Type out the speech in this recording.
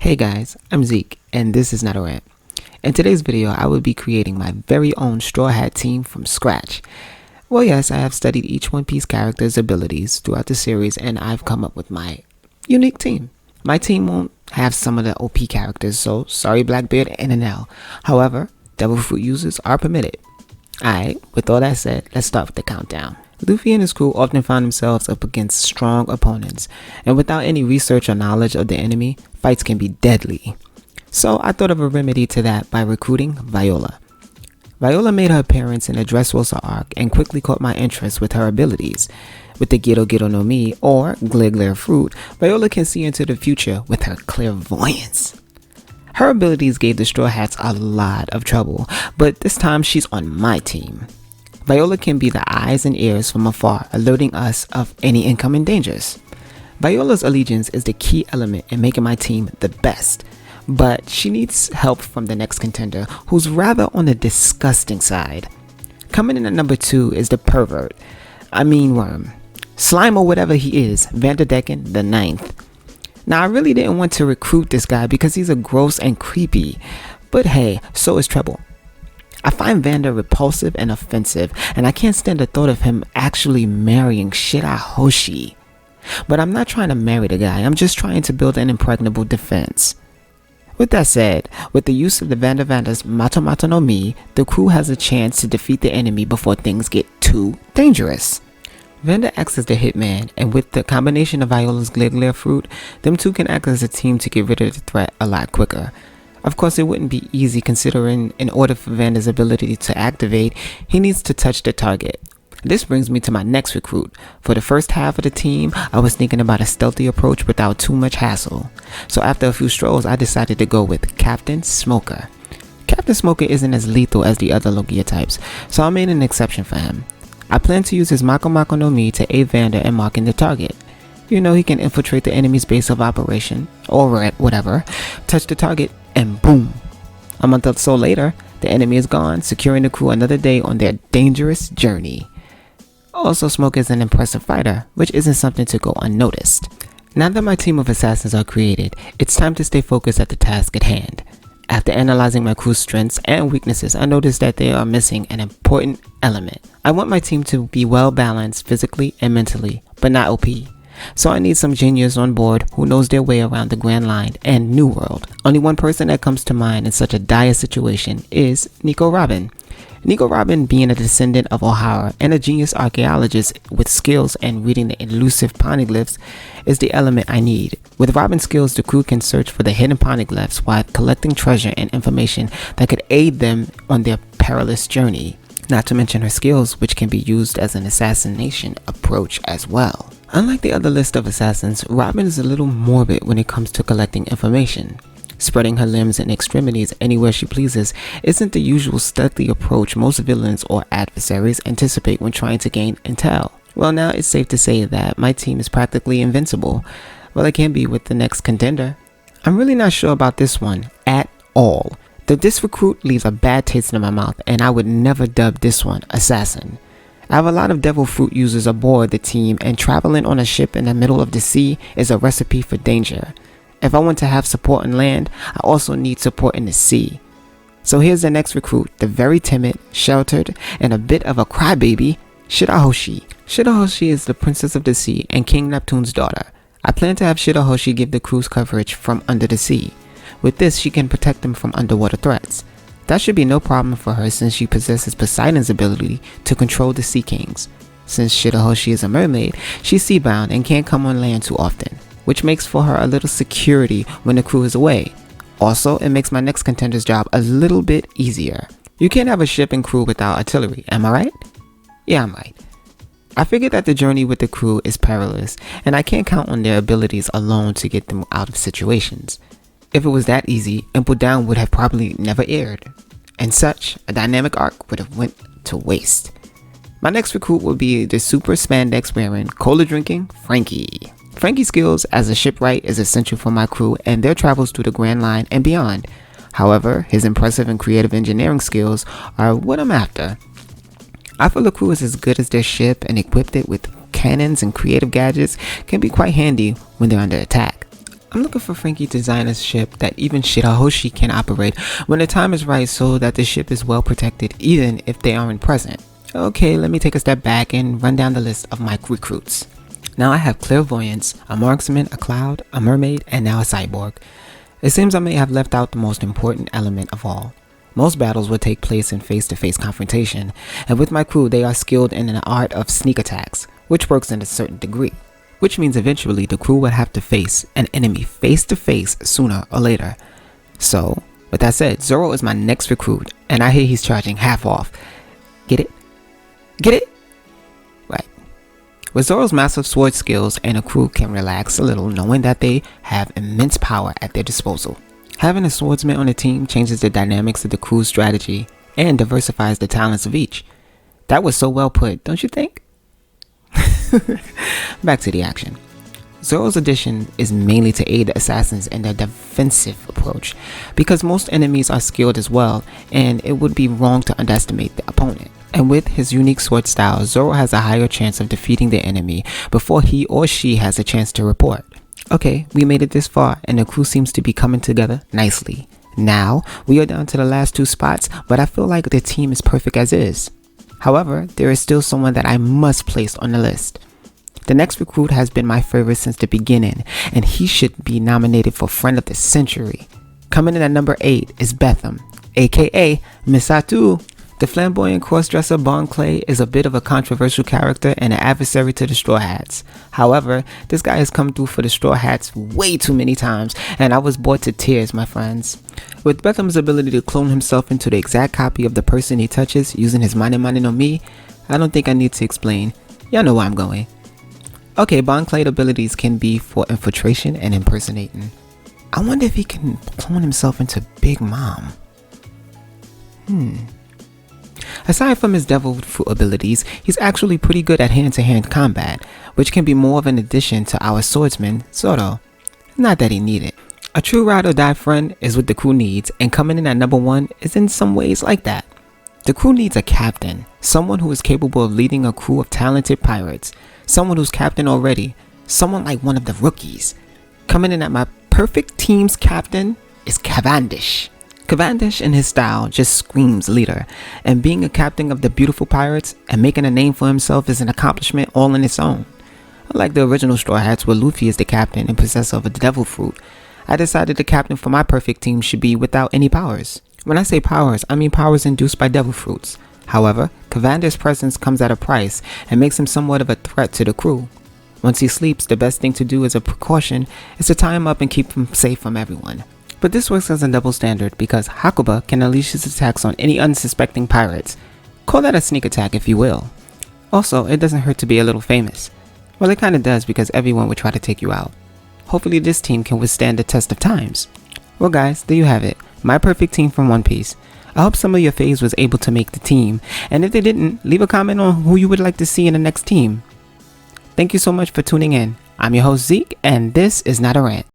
Hey guys, I'm Zeke, and this is Not a Rant. In today's video, I will be creating my very own Straw Hat team from scratch. Well, yes, I have studied each One Piece character's abilities throughout the series, and I've come up with my unique team. My team won't have some of the OP characters, so sorry Blackbeard and Enel. However, Devil Fruit users are permitted. Alright, with all that said, let's start with the countdown. Luffy and his crew often find themselves up against strong opponents, and without any research or knowledge of the enemy, fights can be deadly. So I thought of a remedy to that by recruiting Viola. Viola made her appearance in the Dressrosa arc and quickly caught my interest with her abilities. With the Gero Gero no Mi, or Glare Glare Fruit, Viola can see into the future with her clairvoyance. Her abilities gave the Straw Hats a lot of trouble, but this time she's on my team. Viola can be the eyes and ears from afar, alerting us of any incoming dangers. Viola's allegiance is the key element in making my team the best, but she needs help from the next contender, who's rather on the disgusting side. Coming in at number 2 is the pervert, worm, slime or whatever he is, Vanderdecken the 9th. Now I really didn't want to recruit this guy because he's a gross and creepy, but hey, so is Treble. I find Vander repulsive and offensive, and I can't stand the thought of him actually marrying Shirahoshi. But I'm not trying to marry the guy, I'm just trying to build an impregnable defense. With that said, with the use of the Vander's Mato Mato no Mi, the crew has a chance to defeat the enemy before things get too dangerous. Vander acts as the hitman, and with the combination of Viola's Glare Glare Fruit, them two can act as a team to get rid of the threat a lot quicker. Of course, it wouldn't be easy considering in order for Vander's ability to activate, he needs to touch the target. This brings me to my next recruit. For the first half of the team, I was thinking about a stealthy approach without too much hassle. So after a few strolls, I decided to go with Captain Smoker. Captain Smoker isn't as lethal as the other Logia types, so I made an exception for him. I plan to use his Mako Mako no Mi to aid Vander in marking the target. You know, he can infiltrate the enemy's base of operation, or whatever, touch the target, and boom. A month or so later, the enemy is gone, securing the crew another day on their dangerous journey. Also, Smoke is an impressive fighter, which isn't something to go unnoticed. Now that my team of assassins are created, it's time to stay focused at the task at hand. After analyzing my crew's strengths and weaknesses, I noticed that they are missing an important element. I want my team to be well balanced physically and mentally, but not OP. So I need some genius on board who knows their way around the Grand Line and New World. Only one person that comes to mind in such a dire situation is Nico Robin. Nico Robin, being a descendant of O'Hara and a genius archaeologist with skills and reading the elusive poneglyphs, is the element I need. With Robin's skills, the crew can search for the hidden poneglyphs while collecting treasure and information that could aid them on their perilous journey. Not to mention her skills, which can be used as an assassination approach as well. Unlike the other list of assassins, Robin is a little morbid when it comes to collecting information. Spreading her limbs and extremities anywhere she pleases isn't the usual stealthy approach most villains or adversaries anticipate when trying to gain intel. Well, now it's safe to say that my team is practically invincible. Well, it can be with the next contender. I'm really not sure about this one at all. This recruit leaves a bad taste in my mouth, and I would never dub this one Assassin. I have a lot of Devil Fruit users aboard the team, and traveling on a ship in the middle of the sea is a recipe for danger. If I want to have support on land, I also need support in the sea. So here's the next recruit, the very timid, sheltered, and a bit of a crybaby, Shirahoshi. Shirahoshi is the Princess of the Sea and King Neptune's daughter. I plan to have Shirahoshi give the crew's coverage from under the sea. With this, she can protect them from underwater threats. That should be no problem for her since she possesses Poseidon's ability to control the Sea Kings. Since Shirahoshi is a mermaid, she's seabound and can't come on land too often, which makes for her a little security when the crew is away. Also, it makes my next contender's job a little bit easier. You can't have a ship and crew without artillery, am I right? Yeah, I'm right. I figured that the journey with the crew is perilous, and I can't count on their abilities alone to get them out of situations. If it was that easy, Impel Down would have probably never aired, and such a dynamic arc would have went to waste. My next recruit will be the super spandex wearing, cola drinking Franky. Franky's skills as a shipwright is essential for my crew and their travels through the Grand Line and beyond. However, his impressive and creative engineering skills are what I'm after. I feel the crew is as good as their ship, and equipped it with cannons and creative gadgets can be quite handy when they're under attack. I'm looking for Frankie to design a ship that even Shirahoshi can operate when the time is right so that the ship is well protected even if they aren't present. Okay, let me take a step back and run down the list of my recruits. Now I have clairvoyance, a marksman, a cloud, a mermaid, and now a cyborg. It seems I may have left out the most important element of all. Most battles would take place in face-to-face confrontation, and with my crew they are skilled in the art of sneak attacks, which works in a certain degree. Which means eventually the crew would have to face an enemy face-to-face sooner or later. So, with that said, Zoro is my next recruit, and I hear he's charging half off. Get it? Get it? Right. With Zoro's massive sword skills, and a crew can relax a little knowing that they have immense power at their disposal. Having a swordsman on the team changes the dynamics of the crew's strategy and diversifies the talents of each. That was so well put, don't you think? Back to the action. Zoro's addition is mainly to aid the assassins in their defensive approach, because most enemies are skilled as well, and it would be wrong to underestimate the opponent. And with his unique sword style, Zoro has a higher chance of defeating the enemy before he or she has a chance to report. Okay, we made it this far, and the crew seems to be coming together nicely. Now, we are down to the last 2 spots, but I feel like the team is perfect as is. However, there is still someone that I must place on the list. The next recruit has been my favorite since the beginning, and he should be nominated for Friend of the Century. Coming in at number 8 is Betham, aka Misatu. The flamboyant crossdresser Bon Clay is a bit of a controversial character and an adversary to the Straw Hats. However, this guy has come through for the Straw Hats way too many times, and I was bored to tears, my friends. With Betham's ability to clone himself into the exact copy of the person he touches using his Mane Mane no Mi, I don't think I need to explain. Y'all know where I'm going. Okay, Bon Clay abilities can be for infiltration and impersonating. I wonder if he can clone himself into Big Mom. Aside from his devil fruit abilities, he's actually pretty good at hand-to-hand combat, which can be more of an addition to our swordsman, Zoro. Not that he need it. A true ride or die friend is what the crew needs, and coming in at number 1 is in some ways like that. The crew needs a captain, someone who is capable of leading a crew of talented pirates, someone who's captain already, someone like one of the rookies. Coming in at my perfect team's captain is Cavendish. Cavendish in his style just screams leader, and being a captain of the beautiful pirates and making a name for himself is an accomplishment all in its own. Unlike the original Straw Hats where Luffy is the captain and possessor of the devil fruit, I decided the captain for my perfect team should be without any powers. When I say powers, I mean powers induced by devil fruits. However, Cavendish's presence comes at a price and makes him somewhat of a threat to the crew. Once he sleeps, the best thing to do as a precaution is to tie him up and keep him safe from everyone. But this works as a double standard because Hakuba can unleash his attacks on any unsuspecting pirates. Call that a sneak attack if you will. Also, it doesn't hurt to be a little famous. Well, it kinda does because everyone would try to take you out. Hopefully this team can withstand the test of times. Well guys, there you have it. My perfect team from One Piece. I hope some of your faves was able to make the team, and if they didn't, leave a comment on who you would like to see in the next team. Thank you so much for tuning in. I'm your host Zeke, and this is Not a Rant.